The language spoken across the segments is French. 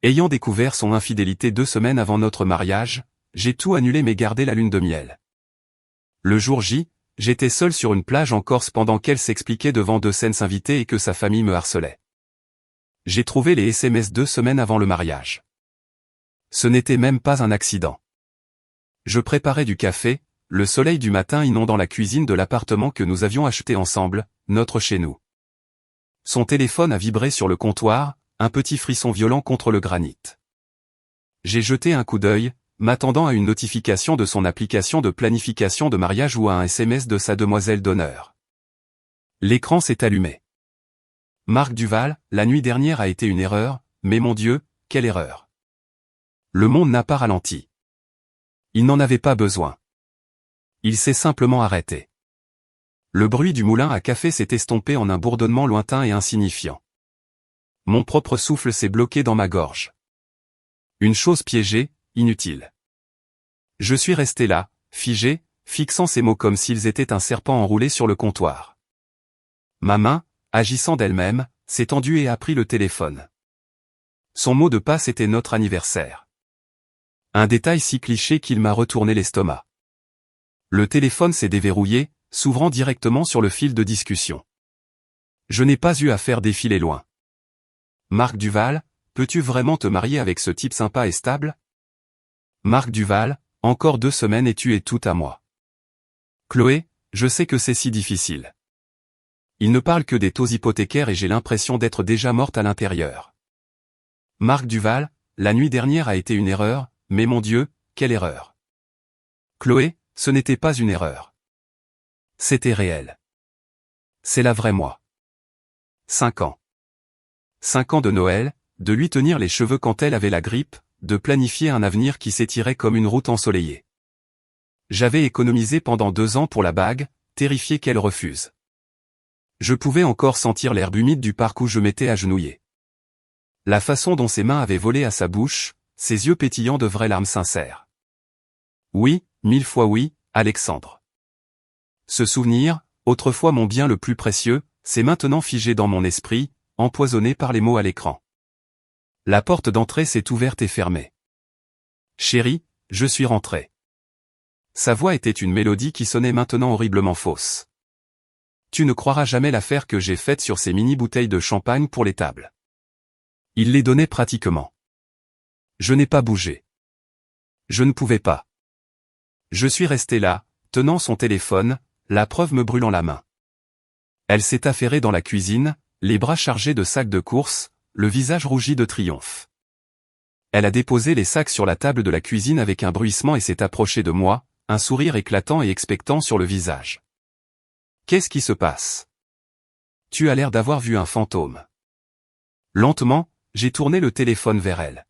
Ayant découvert son infidélité 2 semaines avant notre mariage, j'ai tout annulé mais gardé la lune de miel. Le jour J, j'étais seul sur une plage en Corse pendant qu'elle s'expliquait devant 2 scènes invités et que sa famille me harcelait. J'ai trouvé les SMS 2 semaines avant le mariage. Ce n'était même pas un accident. Je préparais du café, le soleil du matin inondant la cuisine de l'appartement que nous avions acheté ensemble, notre chez nous. Son téléphone a vibré sur le comptoir, un petit frisson violent contre le granit. J'ai jeté un coup d'œil, m'attendant à une notification de son application de planification de mariage ou à un SMS de sa demoiselle d'honneur. L'écran s'est allumé. Marc Duval, la nuit dernière a été une erreur, mais mon Dieu, quelle erreur. Le monde n'a pas ralenti. Il n'en avait pas besoin. Il s'est simplement arrêté. Le bruit du moulin à café s'est estompé en un bourdonnement lointain et insignifiant. Mon propre souffle s'est bloqué dans ma gorge. Une chose piégée, inutile. Je suis resté là, figé, fixant ces mots comme s'ils étaient un serpent enroulé sur le comptoir. Ma main, agissant d'elle-même, s'est tendue et a pris le téléphone. Son mot de passe était notre anniversaire. Un détail si cliché qu'il m'a retourné l'estomac. Le téléphone s'est déverrouillé, s'ouvrant directement sur le fil de discussion. Je n'ai pas eu à faire défiler loin. Marc Duval, peux-tu vraiment te marier avec ce type sympa et stable? Marc Duval, encore 2 semaines et tu es tout à moi. Chloé, je sais que c'est si difficile. Il ne parle que des taux hypothécaires et j'ai l'impression d'être déjà morte à l'intérieur. Marc Duval, la nuit dernière a été une erreur, mais mon Dieu, quelle erreur. Chloé, ce n'était pas une erreur. C'était réel. C'est la vraie moi. 5 ans. 5 ans de Noël, de lui tenir les cheveux quand elle avait la grippe, de planifier un avenir qui s'étirait comme une route ensoleillée. J'avais économisé pendant 2 ans pour la bague, terrifié qu'elle refuse. Je pouvais encore sentir l'herbe humide du parc où je m'étais agenouillé. La façon dont ses mains avaient volé à sa bouche, ses yeux pétillants de vraies larmes sincères. Oui, 1000 fois oui, Alexandre. Ce souvenir, autrefois mon bien le plus précieux, s'est maintenant figé dans mon esprit, empoisonné par les mots à l'écran. La porte d'entrée s'est ouverte et fermée. Chérie, je suis rentré. Sa voix était une mélodie qui sonnait maintenant horriblement fausse. Tu ne croiras jamais l'affaire que j'ai faite sur ces mini-bouteilles de champagne pour les tables. Il les donnait pratiquement. Je n'ai pas bougé. Je ne pouvais pas. Je suis resté là, tenant son téléphone, la preuve me brûlant la main. Elle s'est affairée dans la cuisine, les bras chargés de sacs de course, le visage rougi de triomphe. Elle a déposé les sacs sur la table de la cuisine avec un bruissement et s'est approchée de moi, un sourire éclatant et expectant sur le visage. Qu'est-ce qui se passe? Tu as l'air d'avoir vu un fantôme. Lentement, j'ai tourné le téléphone vers elle.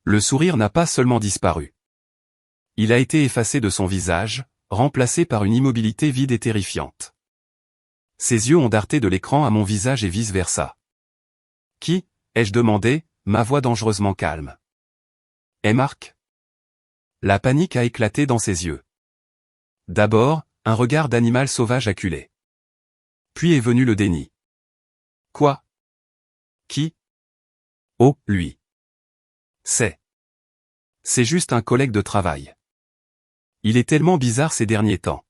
Le sourire n'a pas seulement disparu. Il a été effacé de son visage, remplacé par une immobilité vide et terrifiante. Ses yeux ont darté de l'écran à mon visage et vice-versa. Qui, ai-je demandé, ma voix dangereusement calme. Est Marc? La panique a éclaté dans ses yeux. D'abord, un regard d'animal sauvage acculé. Puis est venu le déni. Quoi? Qui? Oh, lui. C'est juste un collègue de travail. Il est tellement bizarre ces derniers temps.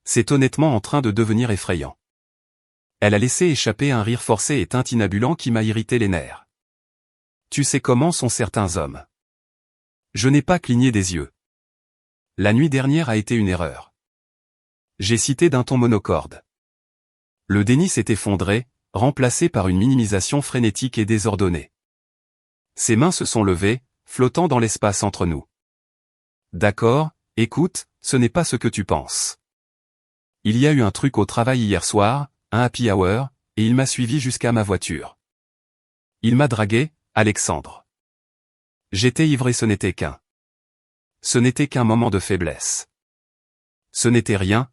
C'est honnêtement en train de devenir effrayant. Elle a laissé échapper un rire forcé et tintinnabulent qui m'a irrité les nerfs. Tu sais comment sont certains hommes. Je n'ai pas cligné des yeux. La nuit dernière a été une erreur. J'ai cité d'un ton monocorde. Le déni s'est effondré, remplacé par une minimisation frénétique et désordonnée. Ses mains se sont levées, flottant dans l'espace entre nous. D'accord, écoute, ce n'est pas ce que tu penses. Il y a eu un truc au travail hier soir, un happy hour, et il m'a suivi jusqu'à ma voiture. Il m'a dragué, Alexandre. J'étais ivre et ce n'était qu'un. Ce n'était qu'un moment de faiblesse. Ce n'était rien,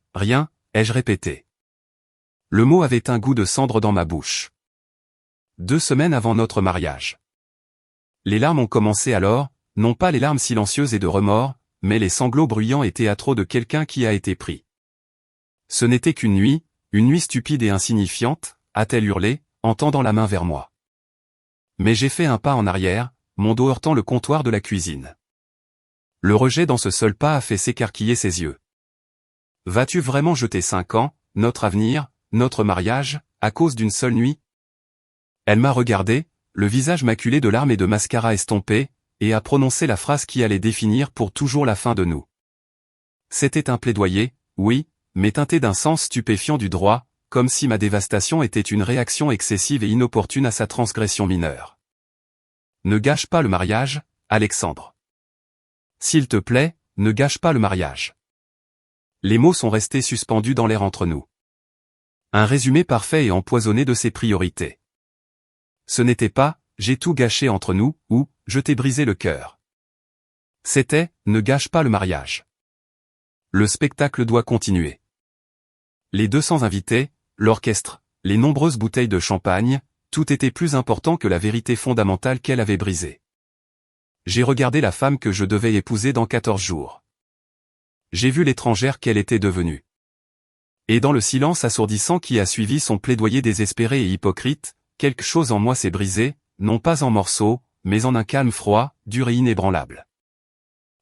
ai-je répété. Le mot avait un goût de cendre dans ma bouche. 2 semaines avant notre mariage. Les larmes ont commencé alors, non pas les larmes silencieuses et de remords, mais les sanglots bruyants et théâtraux de quelqu'un qui a été pris. Ce n'était qu'une nuit, une nuit stupide et insignifiante, a-t-elle hurlé, en tendant la main vers moi. Mais j'ai fait un pas en arrière, mon dos heurtant le comptoir de la cuisine. Le rejet dans ce seul pas a fait s'écarquiller ses yeux. Vas-tu vraiment jeter 5 ans, notre avenir, notre mariage, à cause d'une seule nuit? Elle m'a regardé, le visage maculé de larmes et de mascara estompé, et a prononcé la phrase qui allait définir pour toujours la fin de nous. C'était un plaidoyer, oui, mais teinté d'un sens stupéfiant du droit, comme si ma dévastation était une réaction excessive et inopportune à sa transgression mineure. Ne gâche pas le mariage, Alexandre. S'il te plaît, ne gâche pas le mariage. Les mots sont restés suspendus dans l'air entre nous. Un résumé parfait et empoisonné de ses priorités. Ce n'était pas « j'ai tout gâché entre nous » ou « je t'ai brisé le cœur ». C'était « ne gâche pas le mariage ». Le spectacle doit continuer. Les 200 invités, l'orchestre, les nombreuses bouteilles de champagne, tout était plus important que la vérité fondamentale qu'elle avait brisée. J'ai regardé la femme que je devais épouser dans 14 jours. J'ai vu l'étrangère qu'elle était devenue. Et dans le silence assourdissant qui a suivi son plaidoyer désespéré et hypocrite, quelque chose en moi s'est brisé, non pas en morceaux, mais en un calme froid, dur et inébranlable.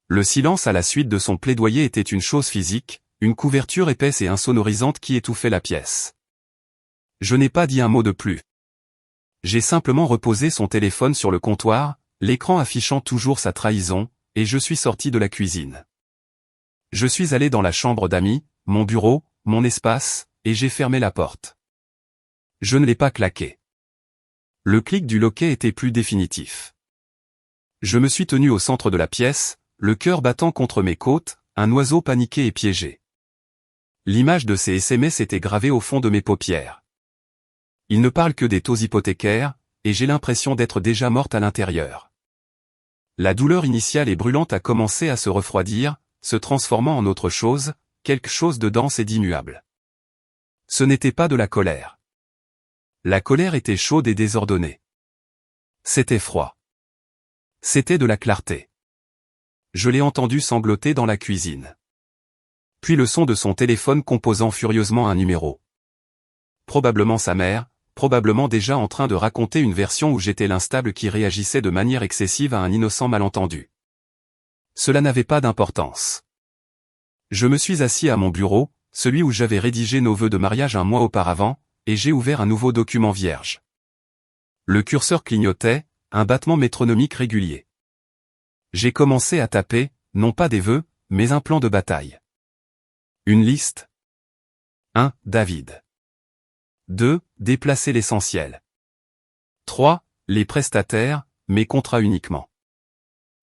Le silence à la suite de son plaidoyer était une chose physique, une couverture épaisse et insonorisante qui étouffait la pièce. Je n'ai pas dit un mot de plus. J'ai simplement reposé son téléphone sur le comptoir, l'écran affichant toujours sa trahison, et je suis sorti de la cuisine. Je suis allé dans la chambre d'amis, mon bureau, mon espace, et j'ai fermé la porte. Je ne l'ai pas claqué. Le clic du loquet était plus définitif. Je me suis tenu au centre de la pièce, le cœur battant contre mes côtes, un oiseau paniqué et piégé. L'image de ces SMS était gravée au fond de mes paupières. Il ne parle que des taux hypothécaires, et j'ai l'impression d'être déjà morte à l'intérieur. La douleur initiale et brûlante a commencé à se refroidir, se transformant en autre chose, quelque chose de dense et d'immuable. Ce n'était pas de la colère. La colère était chaude et désordonnée. C'était froid. C'était de la clarté. Je l'ai entendu sangloter dans la cuisine. Puis le son de son téléphone composant furieusement un numéro. Probablement sa mère, probablement déjà en train de raconter une version où j'étais l'instable qui réagissait de manière excessive à un innocent malentendu. Cela n'avait pas d'importance. Je me suis assis à mon bureau, celui où j'avais rédigé nos vœux de mariage un mois auparavant, et j'ai ouvert un nouveau document vierge. Le curseur clignotait, un battement métronomique régulier. J'ai commencé à taper, non pas des vœux, mais un plan de bataille. Une liste. 1. David. 2. Déplacer l'essentiel. 3. Les prestataires, mes contrats uniquement.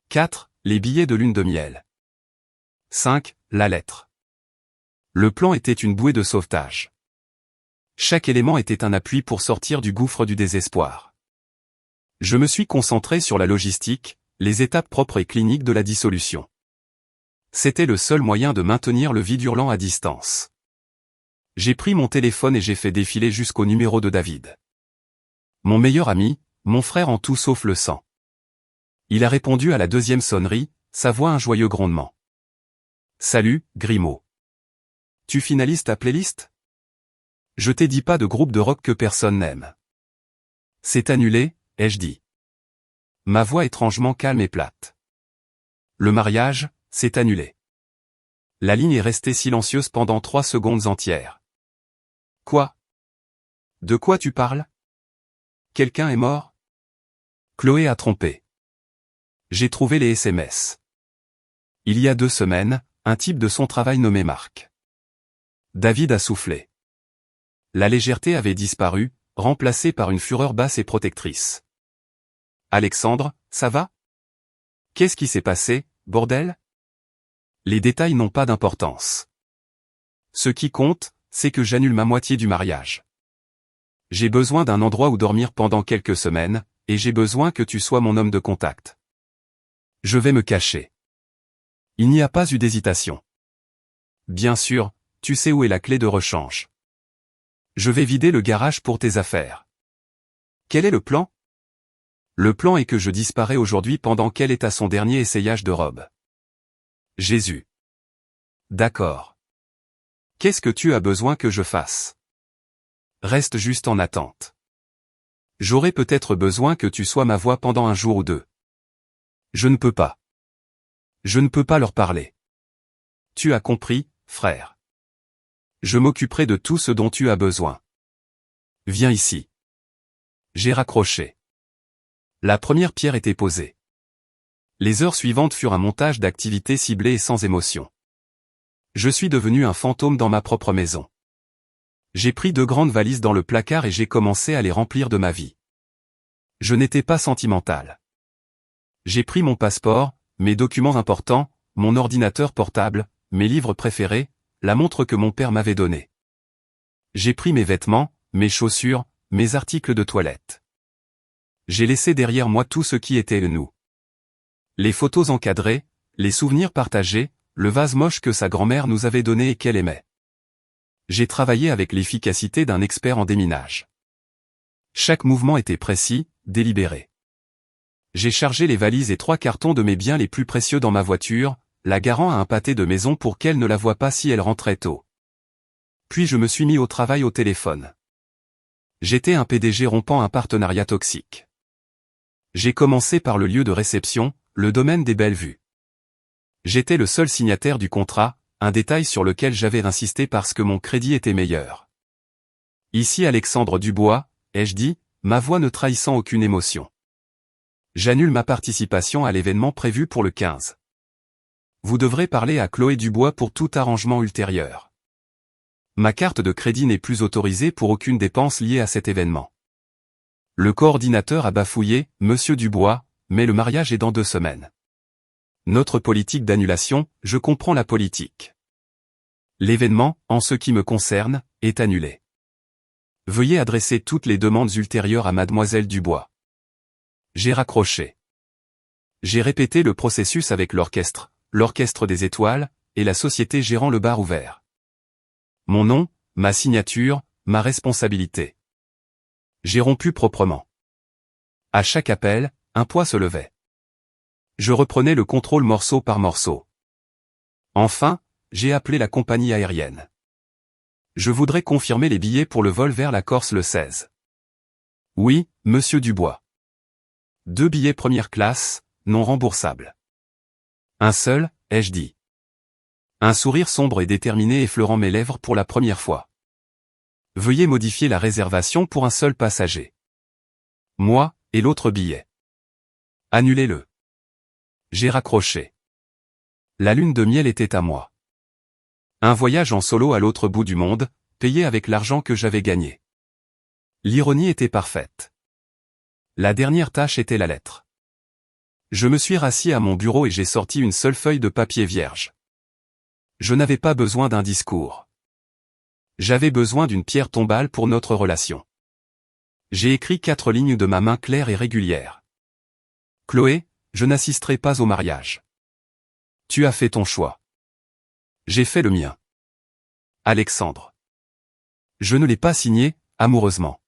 4. Les billets de lune de miel. 5. La lettre. Le plan était une bouée de sauvetage. Chaque élément était un appui pour sortir du gouffre du désespoir. Je me suis concentré sur la logistique, les étapes propres et cliniques de la dissolution. C'était le seul moyen de maintenir le vide hurlant à distance. J'ai pris mon téléphone et j'ai fait défiler jusqu'au numéro de David. Mon meilleur ami, mon frère en tout sauf le sang. Il a répondu à la deuxième sonnerie, sa voix un joyeux grondement. Salut, Grimaud. Tu finalises ta playlist? Je t'ai dit pas de groupe de rock que personne n'aime. C'est annulé, ai-je dit. Ma voix étrangement calme et plate. Le mariage, c'est annulé. La ligne est restée silencieuse pendant 3 secondes entières. Quoi? De quoi tu parles? Quelqu'un est mort? Chloé a trompé. J'ai trouvé les SMS. Il y a 2 semaines, un type de son travail nommé Marc. David a soufflé. La légèreté avait disparu, remplacée par une fureur basse et protectrice. Alexandre, ça va? Qu'est-ce qui s'est passé, bordel? Les détails n'ont pas d'importance. Ce qui compte, c'est que j'annule ma moitié du mariage. J'ai besoin d'un endroit où dormir pendant quelques semaines, et j'ai besoin que tu sois mon homme de contact. Je vais me cacher. Il n'y a pas eu d'hésitation. Bien sûr, tu sais où est la clé de rechange. Je vais vider le garage pour tes affaires. Quel est le plan? Le plan est que je disparais aujourd'hui pendant qu'elle est à son dernier essayage de robe. Jésus. D'accord. Qu'est-ce que tu as besoin que je fasse? Reste juste en attente. J'aurais peut-être besoin que tu sois ma voix pendant un jour ou deux. Je ne peux pas. Je ne peux pas leur parler. Tu as compris, frère. Je m'occuperai de tout ce dont tu as besoin. Viens ici. J'ai raccroché. La première pierre était posée. Les heures suivantes furent un montage d'activités ciblées et sans émotion. Je suis devenu un fantôme dans ma propre maison. J'ai pris 2 grandes valises dans le placard et j'ai commencé à les remplir de ma vie. Je n'étais pas sentimental. J'ai pris mon passeport, mes documents importants, mon ordinateur portable, mes livres préférés, la montre que mon père m'avait donnée. J'ai pris mes vêtements, mes chaussures, mes articles de toilette. J'ai laissé derrière moi tout ce qui était nous. Les photos encadrées, les souvenirs partagés, le vase moche que sa grand-mère nous avait donné et qu'elle aimait. J'ai travaillé avec l'efficacité d'un expert en déminage. Chaque mouvement était précis, délibéré. J'ai chargé les valises et 3 cartons de mes biens les plus précieux dans ma voiture, la garant à un pâté de maison pour qu'elle ne la voie pas si elle rentrait tôt. Puis je me suis mis au travail au téléphone. J'étais un PDG rompant un partenariat toxique. J'ai commencé par le lieu de réception, le domaine des belles vues. J'étais le seul signataire du contrat, un détail sur lequel j'avais insisté parce que mon crédit était meilleur. Ici Alexandre Dubois, ai-je dit, ma voix ne trahissant aucune émotion. J'annule ma participation à l'événement prévu pour le 15. Vous devrez parler à Chloé Dubois pour tout arrangement ultérieur. Ma carte de crédit n'est plus autorisée pour aucune dépense liée à cet événement. Le coordinateur a bafouillé, Monsieur Dubois, mais le mariage est dans 2 semaines. Notre politique d'annulation, je comprends la politique. L'événement, en ce qui me concerne, est annulé. Veuillez adresser toutes les demandes ultérieures à Mademoiselle Dubois. J'ai raccroché. J'ai répété le processus avec l'orchestre des étoiles, et la société gérant le bar ouvert. Mon nom, ma signature, ma responsabilité. J'ai rompu proprement. À chaque appel, un poids se levait. Je reprenais le contrôle morceau par morceau. Enfin, j'ai appelé la compagnie aérienne. Je voudrais confirmer les billets pour le vol vers la Corse le 16. Oui, Monsieur Dubois. 2 billets première classe, non remboursables. Un seul, ai-je dit. Un sourire sombre et déterminé effleurant mes lèvres pour la première fois. Veuillez modifier la réservation pour un seul passager. Moi, et l'autre billet. Annulez-le. J'ai raccroché. La lune de miel était à moi. Un voyage en solo à l'autre bout du monde, payé avec l'argent que j'avais gagné. L'ironie était parfaite. La dernière tâche était la lettre. Je me suis rassis à mon bureau et j'ai sorti une seule feuille de papier vierge. Je n'avais pas besoin d'un discours. J'avais besoin d'une pierre tombale pour notre relation. J'ai écrit 4 lignes de ma main claire et régulière. Chloé, je n'assisterai pas au mariage. Tu as fait ton choix. J'ai fait le mien. Alexandre. Je ne l'ai pas signé, amoureusement.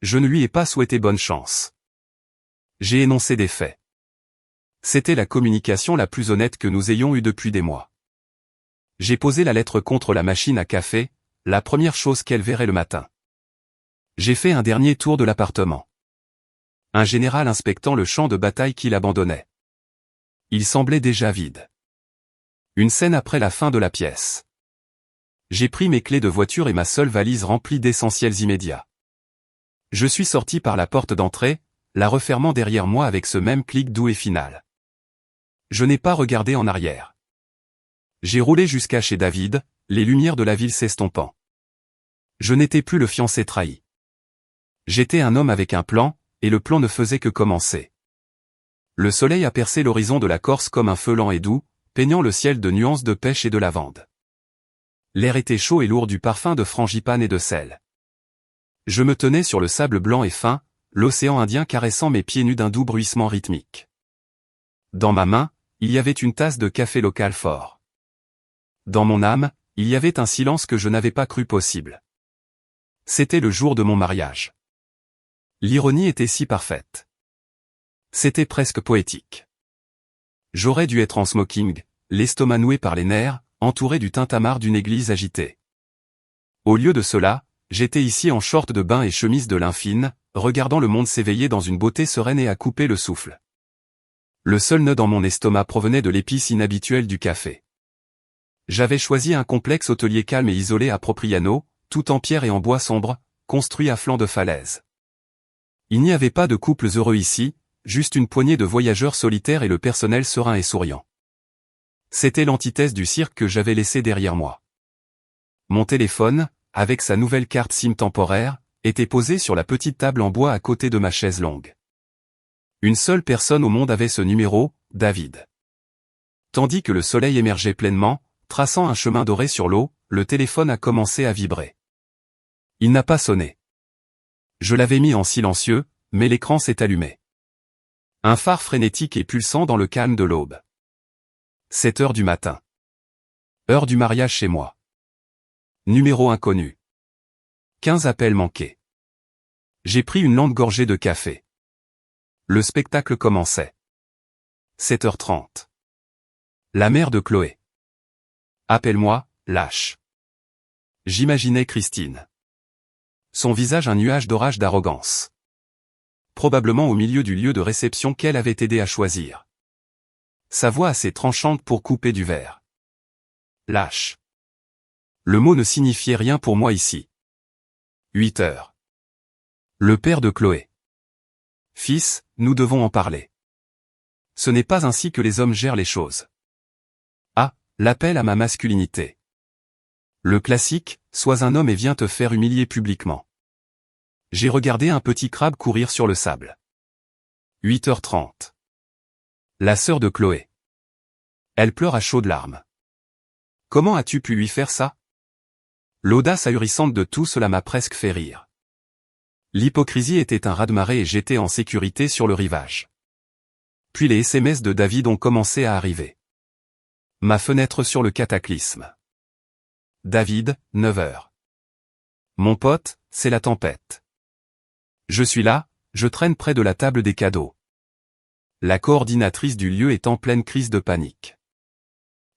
Je ne lui ai pas souhaité bonne chance. J'ai énoncé des faits. C'était la communication la plus honnête que nous ayons eue depuis des mois. J'ai posé la lettre contre la machine à café, la première chose qu'elle verrait le matin. J'ai fait un dernier tour de l'appartement. Un général inspectant le champ de bataille qu'il abandonnait. Il semblait déjà vide. Une scène après la fin de la pièce. J'ai pris mes clés de voiture et ma seule valise remplie d'essentiels immédiats. Je suis sorti par la porte d'entrée, la refermant derrière moi avec ce même clic doux et final. Je n'ai pas regardé en arrière. J'ai roulé jusqu'à chez David, les lumières de la ville s'estompant. Je n'étais plus le fiancé trahi. J'étais un homme avec un plan, et le plan ne faisait que commencer. Le soleil a percé l'horizon de la Corse comme un feu lent et doux, peignant le ciel de nuances de pêche et de lavande. L'air était chaud et lourd du parfum de frangipane et de sel. Je me tenais sur le sable blanc et fin, l'océan Indien caressant mes pieds nus d'un doux bruissement rythmique. Dans ma main, il y avait une tasse de café local fort. Dans mon âme, il y avait un silence que je n'avais pas cru possible. C'était le jour de mon mariage. L'ironie était si parfaite. C'était presque poétique. J'aurais dû être en smoking, l'estomac noué par les nerfs, entouré du tintamarre d'une église agitée. Au lieu de cela, j'étais ici en short de bain et chemise de lin fine, regardant le monde s'éveiller dans une beauté sereine et à couper le souffle. Le seul nœud dans mon estomac provenait de l'épice inhabituelle du café. J'avais choisi un complexe hôtelier calme et isolé à Propriano, tout en pierre et en bois sombre, construit à flanc de falaise. Il n'y avait pas de couples heureux ici, juste une poignée de voyageurs solitaires et le personnel serein et souriant. C'était l'antithèse du cirque que j'avais laissé derrière moi. Mon téléphone, avec sa nouvelle carte SIM temporaire, était posé sur la petite table en bois à côté de ma chaise longue. Une seule personne au monde avait ce numéro, David. Tandis que le soleil émergeait pleinement, traçant un chemin doré sur l'eau, le téléphone a commencé à vibrer. Il n'a pas sonné. Je l'avais mis en silencieux, mais l'écran s'est allumé. Un phare frénétique et pulsant dans le calme de l'aube. 7 heures du matin. Heure du mariage chez moi. Numéro inconnu. 15 appels manqués. J'ai pris une lente gorgée de café. Le spectacle commençait. 7h30. La mère de Chloé. Appelle-moi, lâche. J'imaginais Christine. Son visage un nuage d'orage d'arrogance. Probablement au milieu du lieu de réception qu'elle avait aidé à choisir. Sa voix assez tranchante pour couper du verre. Lâche. Le mot ne signifiait rien pour moi ici. 8 heures. Le père de Chloé. Fils, nous devons en parler. Ce n'est pas ainsi que les hommes gèrent les choses. Ah, l'appel à ma masculinité. Le classique, sois un homme et viens te faire humilier publiquement. J'ai regardé un petit crabe courir sur le sable. 8h30. La sœur de Chloé. Elle pleure à chaudes larmes. Comment as-tu pu lui faire ça? L'audace ahurissante de tout cela m'a presque fait rire. L'hypocrisie était un raz-de-marée et j'étais en sécurité sur le rivage. Puis les SMS de David ont commencé à arriver. Ma fenêtre sur le cataclysme. David, 9h. Mon pote, c'est la tempête. Je suis là, je traîne près de la table des cadeaux. La coordinatrice du lieu est en pleine crise de panique.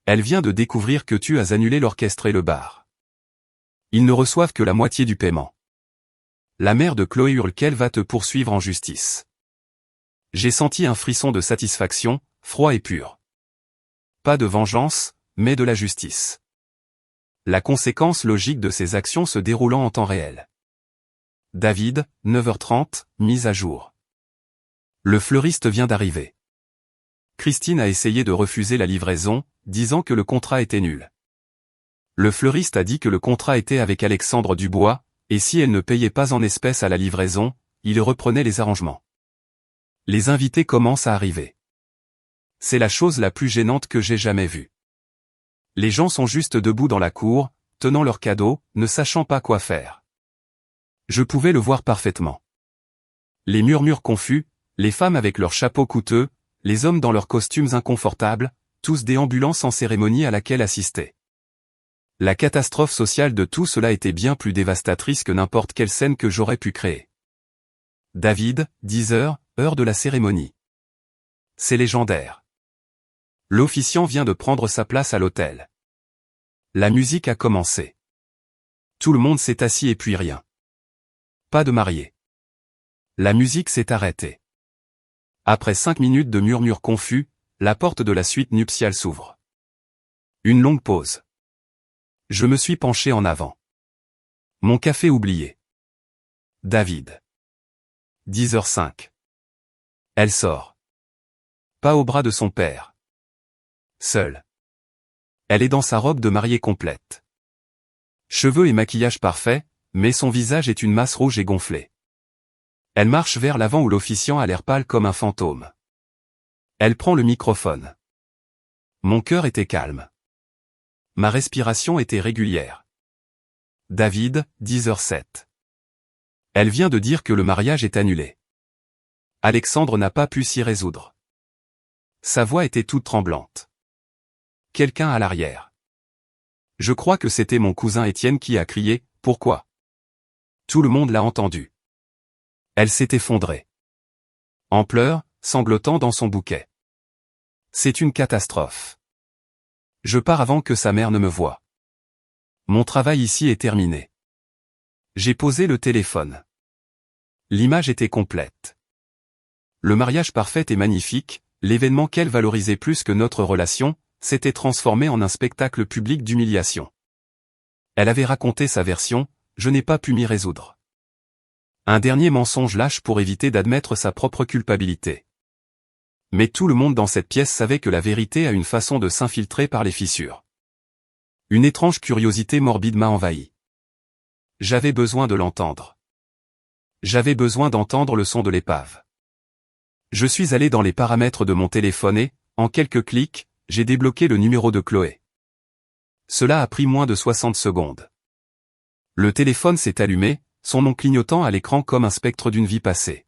Elle vient de découvrir que tu as annulé l'orchestre et le bar. Ils ne reçoivent que la moitié du paiement. La mère de Chloé hurle qu'elle va te poursuivre en justice. J'ai senti un frisson de satisfaction, froid et pur. Pas de vengeance, mais de la justice. La conséquence logique de ses actions se déroulant en temps réel. David, 9h30, mise à jour. Le fleuriste vient d'arriver. Christine a essayé de refuser la livraison, disant que le contrat était nul. Le fleuriste a dit que le contrat était avec Alexandre Dubois, et si elle ne payait pas en espèces à la livraison, il reprenait les arrangements. Les invités commencent à arriver. C'est la chose la plus gênante que j'ai jamais vue. Les gens sont juste debout dans la cour, tenant leurs cadeaux, ne sachant pas quoi faire. Je pouvais le voir parfaitement. Les murmures confus, les femmes avec leurs chapeaux coûteux, les hommes dans leurs costumes inconfortables, tous déambulant sans cérémonie à laquelle assister. La catastrophe sociale de tout cela était bien plus dévastatrice que n'importe quelle scène que j'aurais pu créer. David, 10h, heure de la cérémonie. C'est légendaire. L'officiant vient de prendre sa place à l'autel. La musique a commencé. Tout le monde s'est assis et puis rien. Pas de marié. La musique s'est arrêtée. Après 5 minutes de murmures confus, la porte de la suite nuptiale s'ouvre. Une longue pause. Je me suis penché en avant. Mon café oublié. David. 10h05. Elle sort. Pas au bras de son père. Seule. Elle est dans sa robe de mariée complète. Cheveux et maquillage parfaits, mais son visage est une masse rouge et gonflée. Elle marche vers l'avant où l'officiant a l'air pâle comme un fantôme. Elle prend le microphone. Mon cœur était calme. Ma respiration était régulière. David, 10h07. Elle vient de dire que le mariage est annulé. Alexandre n'a pas pu s'y résoudre. Sa voix était toute tremblante. Quelqu'un à l'arrière. Je crois que c'était mon cousin Étienne qui a crié « Pourquoi ?» Tout le monde l'a entendu. Elle s'est effondrée. En pleurs, sanglotant dans son bouquet. C'est une catastrophe. Je pars avant que sa mère ne me voie. Mon travail ici est terminé. J'ai posé le téléphone. L'image était complète. Le mariage parfait et magnifique, l'événement qu'elle valorisait plus que notre relation, s'était transformé en un spectacle public d'humiliation. Elle avait raconté sa version, je n'ai pas pu m'y résoudre. Un dernier mensonge lâche pour éviter d'admettre sa propre culpabilité. Mais tout le monde dans cette pièce savait que la vérité a une façon de s'infiltrer par les fissures. Une étrange curiosité morbide m'a envahi. J'avais besoin de l'entendre. J'avais besoin d'entendre le son de l'épave. Je suis allé dans les paramètres de mon téléphone et, en quelques clics, j'ai débloqué le numéro de Chloé. Cela a pris moins de 60 secondes. Le téléphone s'est allumé, son nom clignotant à l'écran comme un spectre d'une vie passée.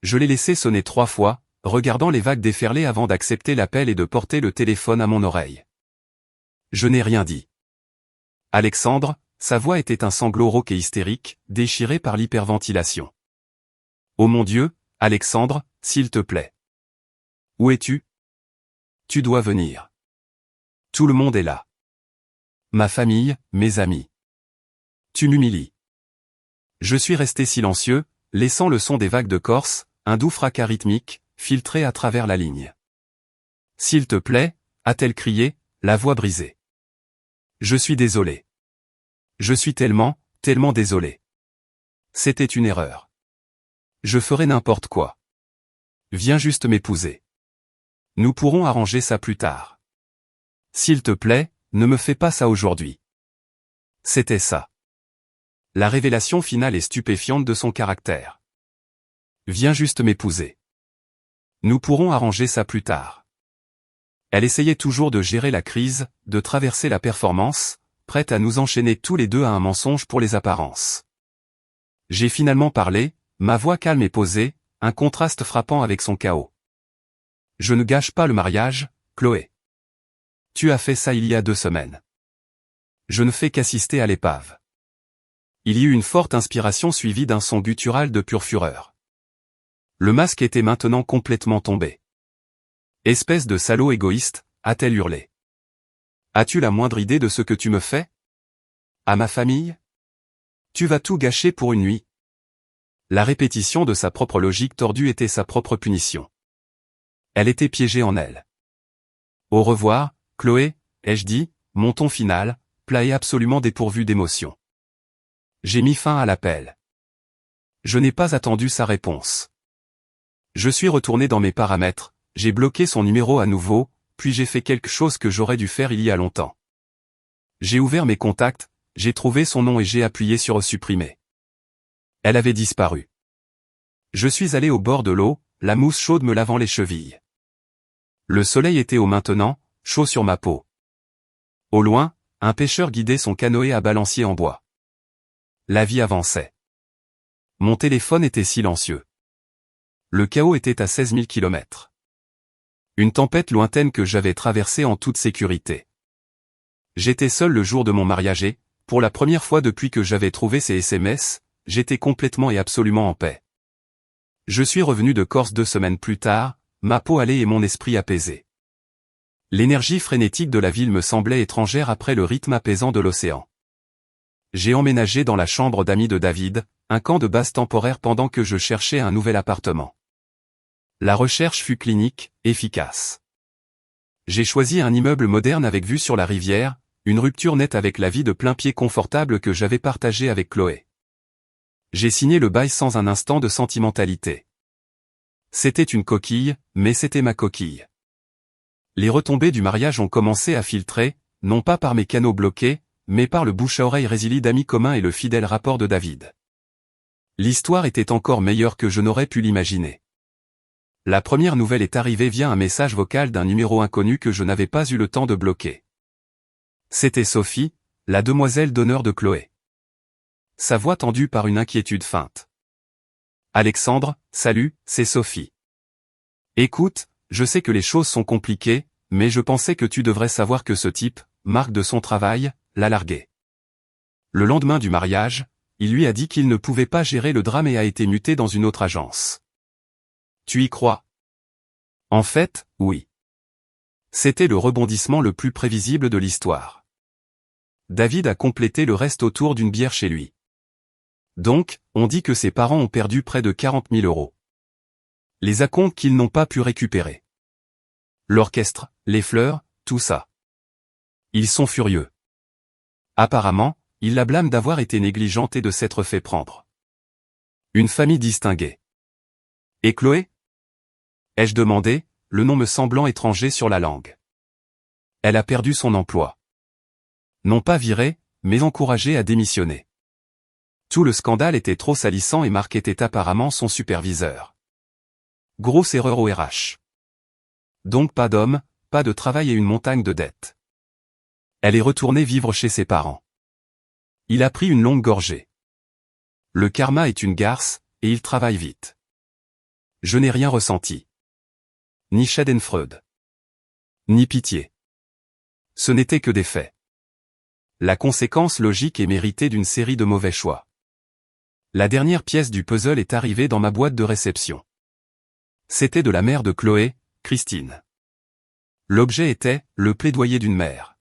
Je l'ai laissé sonner 3 fois, regardant les vagues déferler avant d'accepter l'appel et de porter le téléphone à mon oreille. Je n'ai rien dit. Alexandre, sa voix était un sanglot rauque et hystérique, déchiré par l'hyperventilation. Oh mon Dieu, Alexandre, s'il te plaît. Où es-tu? Tu dois venir. Tout le monde est là. Ma famille, mes amis. Tu m'humilies. Je suis resté silencieux, laissant le son des vagues de Corse, un doux fracas rythmique, filtrer à travers la ligne. S'il te plaît, a-t-elle crié, la voix brisée. Je suis désolé. Je suis tellement désolé. C'était une erreur. Je ferai n'importe quoi. Viens juste m'épouser. Nous pourrons arranger ça plus tard. S'il te plaît, ne me fais pas ça aujourd'hui. C'était ça. La révélation finale est stupéfiante de son caractère. Viens juste m'épouser. Nous pourrons arranger ça plus tard. Elle essayait toujours de gérer la crise, de traverser la performance, prête à nous enchaîner tous les deux à un mensonge pour les apparences. J'ai finalement parlé, ma voix calme et posée, un contraste frappant avec son chaos. Je ne gâche pas le mariage, Chloé. Tu as fait ça il y a 2 semaines. Je ne fais qu'assister à l'épave. Il y eut une forte inspiration suivie d'un son guttural de pure fureur. Le masque était maintenant complètement tombé. Espèce de salaud égoïste, a-t-elle hurlé. As-tu la moindre idée de ce que tu me fais? À ma famille? Tu vas tout gâcher pour une nuit. La répétition de sa propre logique tordue était sa propre punition. Elle était piégée en elle. Au revoir, Chloé, ai-je dit, mon ton final, plat et absolument dépourvu d'émotion. J'ai mis fin à l'appel. Je n'ai pas attendu sa réponse. Je suis retourné dans mes paramètres, j'ai bloqué son numéro à nouveau, puis j'ai fait quelque chose que j'aurais dû faire il y a longtemps. J'ai ouvert mes contacts, j'ai trouvé son nom et j'ai appuyé sur supprimer. Elle avait disparu. Je suis allé au bord de l'eau, la mousse chaude me lavant les chevilles. Le soleil était au maintenant, chaud sur ma peau. Au loin, un pêcheur guidait son canoë à balancier en bois. La vie avançait. Mon téléphone était silencieux. Le chaos était à 16 000 km. Une tempête lointaine que j'avais traversée en toute sécurité. J'étais seul le jour de mon mariage et, pour la première fois depuis que j'avais trouvé ces SMS, j'étais complètement et absolument en paix. Je suis revenu de Corse 2 semaines plus tard, ma peau hâlée et mon esprit apaisé. L'énergie frénétique de la ville me semblait étrangère après le rythme apaisant de l'océan. J'ai emménagé dans la chambre d'amis de David, un camp de base temporaire pendant que je cherchais un nouvel appartement. La recherche fut clinique, efficace. J'ai choisi un immeuble moderne avec vue sur la rivière, une rupture nette avec la vie de plein pied confortable que j'avais partagée avec Chloé. J'ai signé le bail sans un instant de sentimentalité. C'était une coquille, mais c'était ma coquille. Les retombées du mariage ont commencé à filtrer, non pas par mes canaux bloqués, mais par le bouche-à-oreille résili d'amis communs et le fidèle rapport de David. L'histoire était encore meilleure que je n'aurais pu l'imaginer. La première nouvelle est arrivée via un message vocal d'un numéro inconnu que je n'avais pas eu le temps de bloquer. C'était Sophie, la demoiselle d'honneur de Chloé. Sa voix tendue par une inquiétude feinte. Alexandre, salut, c'est Sophie. Écoute, je sais que les choses sont compliquées, mais je pensais que tu devrais savoir que ce type, marque de son travail, l'a largué. Le lendemain du mariage, il lui a dit qu'il ne pouvait pas gérer le drame et a été muté dans une autre agence. Tu y crois? En fait, oui. C'était le rebondissement le plus prévisible de l'histoire. David a complété le reste autour d'une bière chez lui. Donc, on dit que ses parents ont perdu près de 40 000 euros. Les acomptes qu'ils n'ont pas pu récupérer. L'orchestre, les fleurs, tout ça. Ils sont furieux. Apparemment, ils la blâment d'avoir été négligente et de s'être fait prendre. Une famille distinguée. Et Chloé? Ai-je demandé, le nom me semblant étranger sur la langue. Elle a perdu son emploi. Non pas virée, mais encouragée à démissionner. Tout le scandale était trop salissant et Marc était apparemment son superviseur. Grosse erreur au RH. Donc pas d'homme, pas de travail et une montagne de dettes. Elle est retournée vivre chez ses parents. Il a pris une longue gorgée. Le karma est une garce, et il travaille vite. Je n'ai rien ressenti. Ni Schadenfreude. Ni pitié. Ce n'était que des faits. La conséquence logique et méritée d'une série de mauvais choix. La dernière pièce du puzzle est arrivée dans ma boîte de réception. C'était de la mère de Chloé, Christine. L'objet était le plaidoyer d'une mère.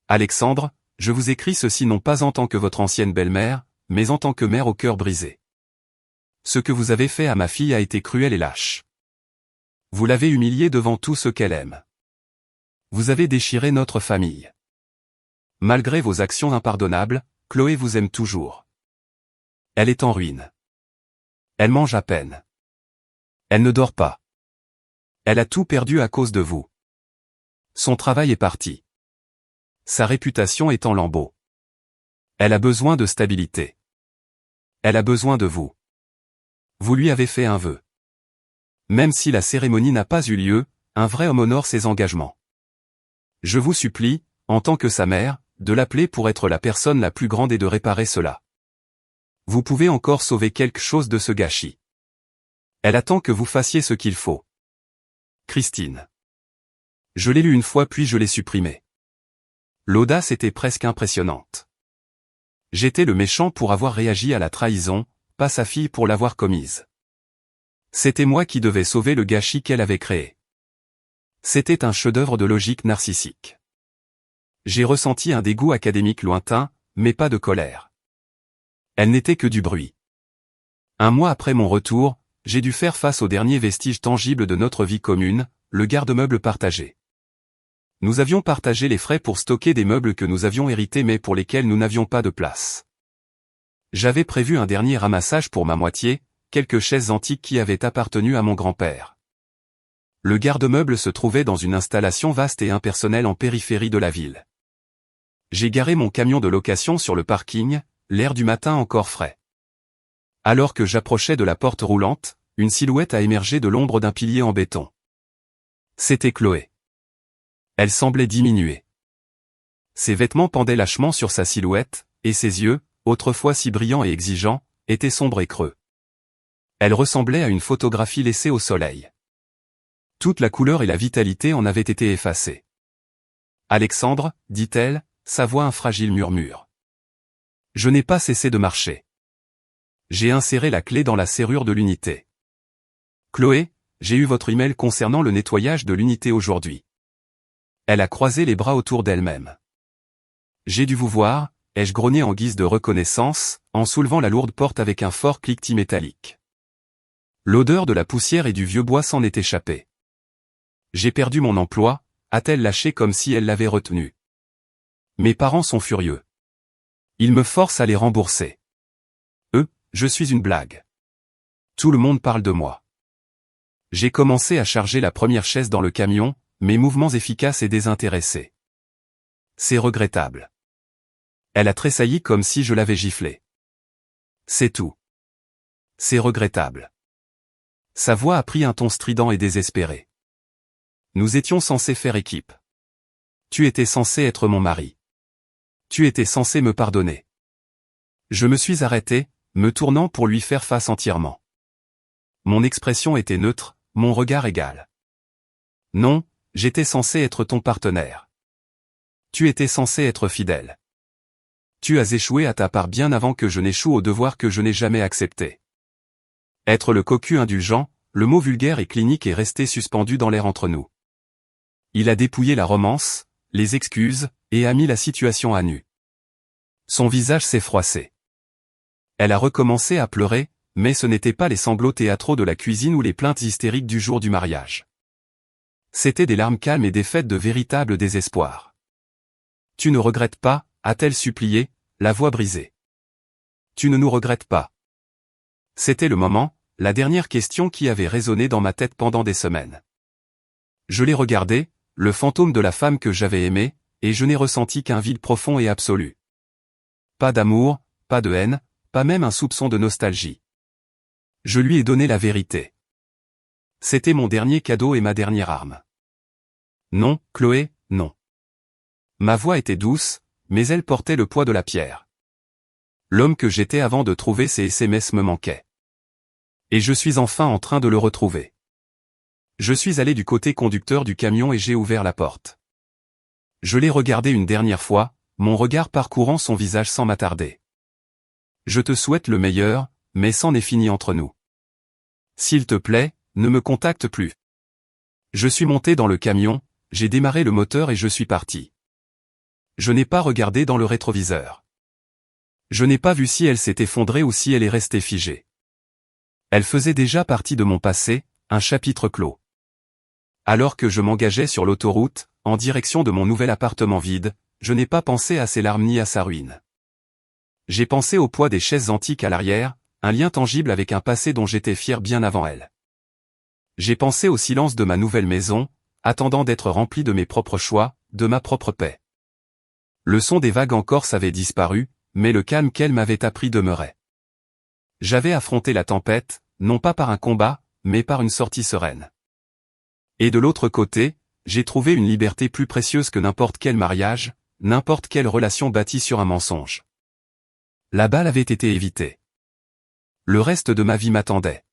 Alexandre, je vous écris ceci non pas en tant que votre ancienne belle-mère, mais en tant que mère au cœur brisé. Ce que vous avez fait à ma fille a été cruel et lâche. Vous l'avez humiliée devant tout ce qu'elle aime. Vous avez déchiré notre famille. Malgré vos actions impardonnables, Chloé vous aime toujours. Elle est en ruine. Elle mange à peine. Elle ne dort pas. Elle a tout perdu à cause de vous. Son travail est parti. Sa réputation est en lambeaux. Elle a besoin de stabilité. Elle a besoin de vous. Vous lui avez fait un vœu. Même si la cérémonie n'a pas eu lieu, un vrai homme honore ses engagements. Je vous supplie, en tant que sa mère, de l'appeler pour être la personne la plus grande et de réparer cela. Vous pouvez encore sauver quelque chose de ce gâchis. Elle attend que vous fassiez ce qu'il faut. Christine. Je l'ai lu une fois puis je l'ai supprimé. L'audace était presque impressionnante. J'étais le méchant pour avoir réagi à la trahison, pas sa fille pour l'avoir commise. C'était moi qui devais sauver le gâchis qu'elle avait créé. C'était un chef-d'œuvre de logique narcissique. J'ai ressenti un dégoût académique lointain, mais pas de colère. Elle n'était que du bruit. Un mois après mon retour, j'ai dû faire face aux derniers vestiges tangibles de notre vie commune, le garde-meuble partagé. Nous avions partagé les frais pour stocker des meubles que nous avions hérités mais pour lesquels nous n'avions pas de place. J'avais prévu un dernier ramassage pour ma moitié, quelques chaises antiques qui avaient appartenu à mon grand-père. Le garde-meuble se trouvait dans une installation vaste et impersonnelle en périphérie de la ville. J'ai garé mon camion de location sur le parking, l'air du matin encore frais. Alors que j'approchais de la porte roulante, une silhouette a émergé de l'ombre d'un pilier en béton. C'était Chloé. Elle semblait diminuer. Ses vêtements pendaient lâchement sur sa silhouette, et ses yeux, autrefois si brillants et exigeants, étaient sombres et creux. Elle ressemblait à une photographie laissée au soleil. Toute la couleur et la vitalité en avaient été effacées. Alexandre, dit-elle, sa voix un fragile murmure. Je n'ai pas cessé de marcher. J'ai inséré la clé dans la serrure de l'unité. Chloé, j'ai eu votre email concernant le nettoyage de l'unité aujourd'hui. Elle a croisé les bras autour d'elle-même. J'ai dû vous voir, ai-je grogné en guise de reconnaissance, en soulevant la lourde porte avec un fort cliquetis métallique. L'odeur de la poussière et du vieux bois s'en est échappée. J'ai perdu mon emploi, a-t-elle lâché comme si elle l'avait retenu. Mes parents sont furieux. Ils me forcent à les rembourser. Je suis une blague. Tout le monde parle de moi. J'ai commencé à charger la première chaise dans le camion, mes mouvements efficaces et désintéressés. C'est regrettable. Elle a tressailli comme si je l'avais giflée. C'est tout. C'est regrettable. Sa voix a pris un ton strident et désespéré. Nous étions censés faire équipe. Tu étais censé être mon mari. Tu étais censé me pardonner. Je me suis arrêté, me tournant pour lui faire face entièrement. Mon expression était neutre, mon regard égal. Non, j'étais censé être ton partenaire. Tu étais censé être fidèle. Tu as échoué à ta part bien avant que je n'échoue au devoir que je n'ai jamais accepté. Être le cocu indulgent, le mot vulgaire et clinique est resté suspendu dans l'air entre nous. Il a dépouillé la romance, les excuses, et a mis la situation à nu. Son visage s'est froissé. Elle a recommencé à pleurer, mais ce n'étaient pas les sanglots théâtraux de la cuisine ou les plaintes hystériques du jour du mariage. C'étaient des larmes calmes et des fêtes de véritable désespoir. « Tu ne regrettes pas ?» a-t-elle supplié, la voix brisée. « Tu ne nous regrettes pas ?» C'était le moment, la dernière question qui avait résonné dans ma tête pendant des semaines. Je l'ai regardé, le fantôme de la femme que j'avais aimée, et je n'ai ressenti qu'un vide profond et absolu. Pas d'amour, pas de haine, pas même un soupçon de nostalgie. Je lui ai donné la vérité. C'était mon dernier cadeau et ma dernière arme. Non, Chloé, non. Ma voix était douce, mais elle portait le poids de la pierre. L'homme que j'étais avant de trouver ces SMS me manquait. Et je suis enfin en train de le retrouver. Je suis allé du côté conducteur du camion et j'ai ouvert la porte. Je l'ai regardé une dernière fois, mon regard parcourant son visage sans m'attarder. Je te souhaite le meilleur, mais c'en est fini entre nous. S'il te plaît, ne me contacte plus. Je suis monté dans le camion, j'ai démarré le moteur et je suis parti. Je n'ai pas regardé dans le rétroviseur. Je n'ai pas vu si elle s'est effondrée ou si elle est restée figée. Elle faisait déjà partie de mon passé, un chapitre clos. Alors que je m'engageais sur l'autoroute, en direction de mon nouvel appartement vide, je n'ai pas pensé à ses larmes ni à sa ruine. J'ai pensé au poids des chaises antiques à l'arrière, un lien tangible avec un passé dont j'étais fier bien avant elle. J'ai pensé au silence de ma nouvelle maison, attendant d'être rempli de mes propres choix, de ma propre paix. Le son des vagues en Corse avait disparu, mais le calme qu'elle m'avait appris demeurait. J'avais affronté la tempête, non pas par un combat, mais par une sortie sereine. Et de l'autre côté, j'ai trouvé une liberté plus précieuse que n'importe quel mariage, n'importe quelle relation bâtie sur un mensonge. La balle avait été évitée. Le reste de ma vie m'attendait.